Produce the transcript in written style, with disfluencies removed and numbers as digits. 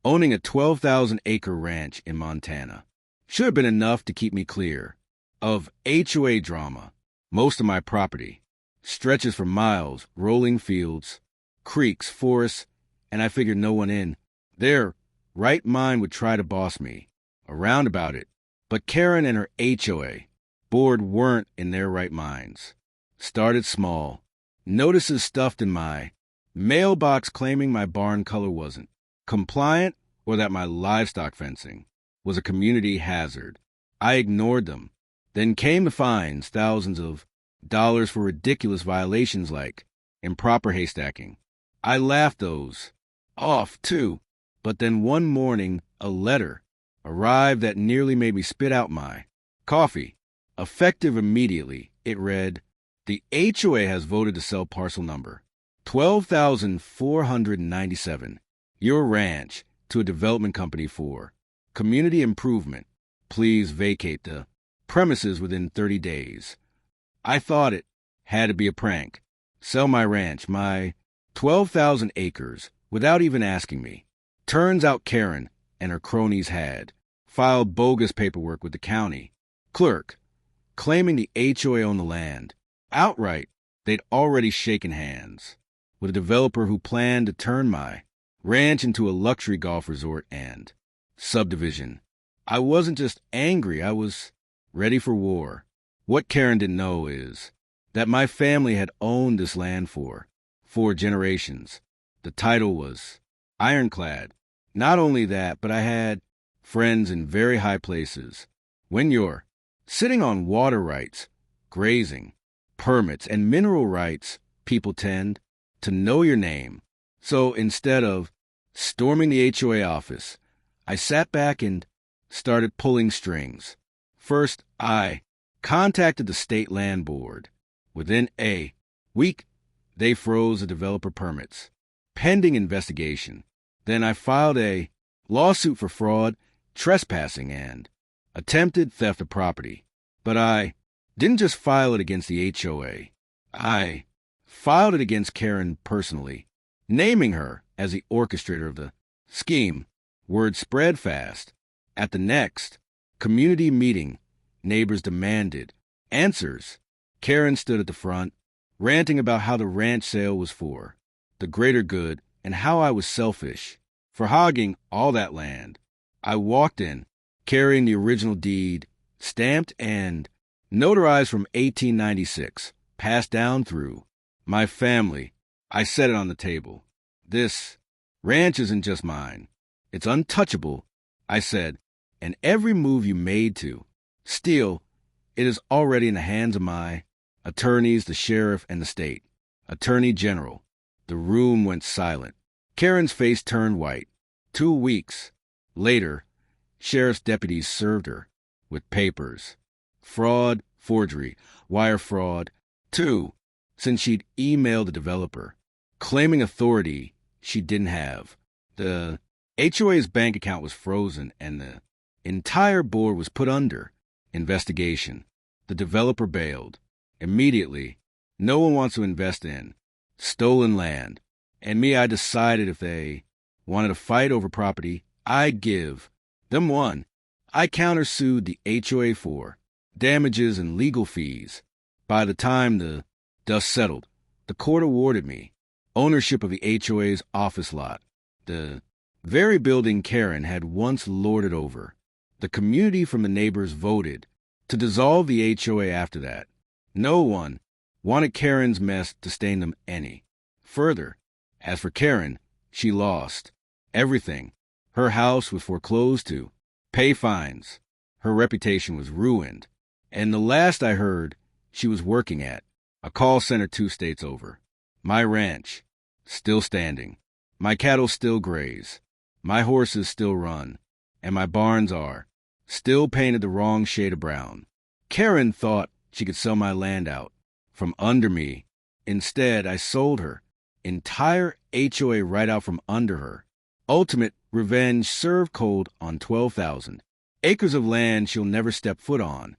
owning a 12,000-acre ranch in Montana. Should have been enough to keep me clear of HOA drama. Most of my property stretches for miles, rolling fields, creeks, forests, and I figured no one in their right mind would try to boss me around about it. But Karen and her HOA board weren't in their right minds. Started small. Notices stuffed in my mailbox claiming my barn color wasn't compliant or that my livestock fencing was a community hazard. I ignored them. Then came the fines, thousands of dollars for ridiculous violations like improper haystacking. I laughed those off, too. But then one morning, a letter arrived that nearly made me spit out my coffee. Effective immediately, it read, "The HOA has voted to sell parcel number 12,497, your ranch, to a development company for community improvement. Please vacate the premises within 30 days. I thought it had to be a prank. Sell my ranch, my 12,000 acres, without even asking me. Turns out Karen and her cronies had filed bogus paperwork with the county clerk, claiming the HOA owned the land. Outright, they'd already shaken hands with a developer who planned to turn my ranch into a luxury golf resort and subdivision. I wasn't just angry, I was ready for war. What Karen didn't know is that my family had owned this land for 4 generations. The title was ironclad. Not only that, but I had friends in very high places. When you're sitting on water rights, grazing, permits, and mineral rights, people tend to know your name. So instead of storming the HOA office, I sat back and started pulling strings. First, I contacted the state land board. Within a week, they froze the developer permits, pending investigation. Then I filed a lawsuit for fraud, trespassing, and attempted theft of property. But I didn't just file it against the HOA. I filed it against Karen personally, naming her as the orchestrator of the scheme. Word spread fast. At the next community meeting, neighbors demanded answers. Karen stood at the front, ranting about how the ranch sale was for the greater good and how I was selfish for hogging all that land. I walked in, carrying the original deed, stamped and notarized from 1896, passed down through my family. I set it on the table. This ranch isn't just mine. It's untouchable, I said, and every move you made to steal, it is already in the hands of my attorneys, the sheriff, and the state attorney general. The room went silent. Karen's face turned white. 2 weeks later, sheriff's deputies served her with papers. Fraud, forgery, wire fraud, too, since she'd emailed the developer, claiming authority she didn't have. The HOA's bank account was frozen, and the entire board was put under investigation. The developer bailed. Immediately, no one wants to invest in stolen land. And me, I decided if they wanted to fight over property, I'd give them one. I countersued the HOA for damages and legal fees. By the time the dust settled, the court awarded me ownership of the HOA's office lot, the very building Karen had once lorded over. The community from the neighbors voted to dissolve the HOA after that. No one wanted Karen's mess to stain them any further. As for Karen, she lost everything. Her house was foreclosed to pay fines. Her reputation was ruined. And the last I heard, she was working at a call center 2 states over. My ranch, still standing. My cattle still graze. My horses still run. And my barns are still painted the wrong shade of brown. Karen thought she could sell my land out from under me. Instead, I sold her entire HOA right out from under her. Ultimate revenge served cold on 12,000 acres of land she'll never step foot on.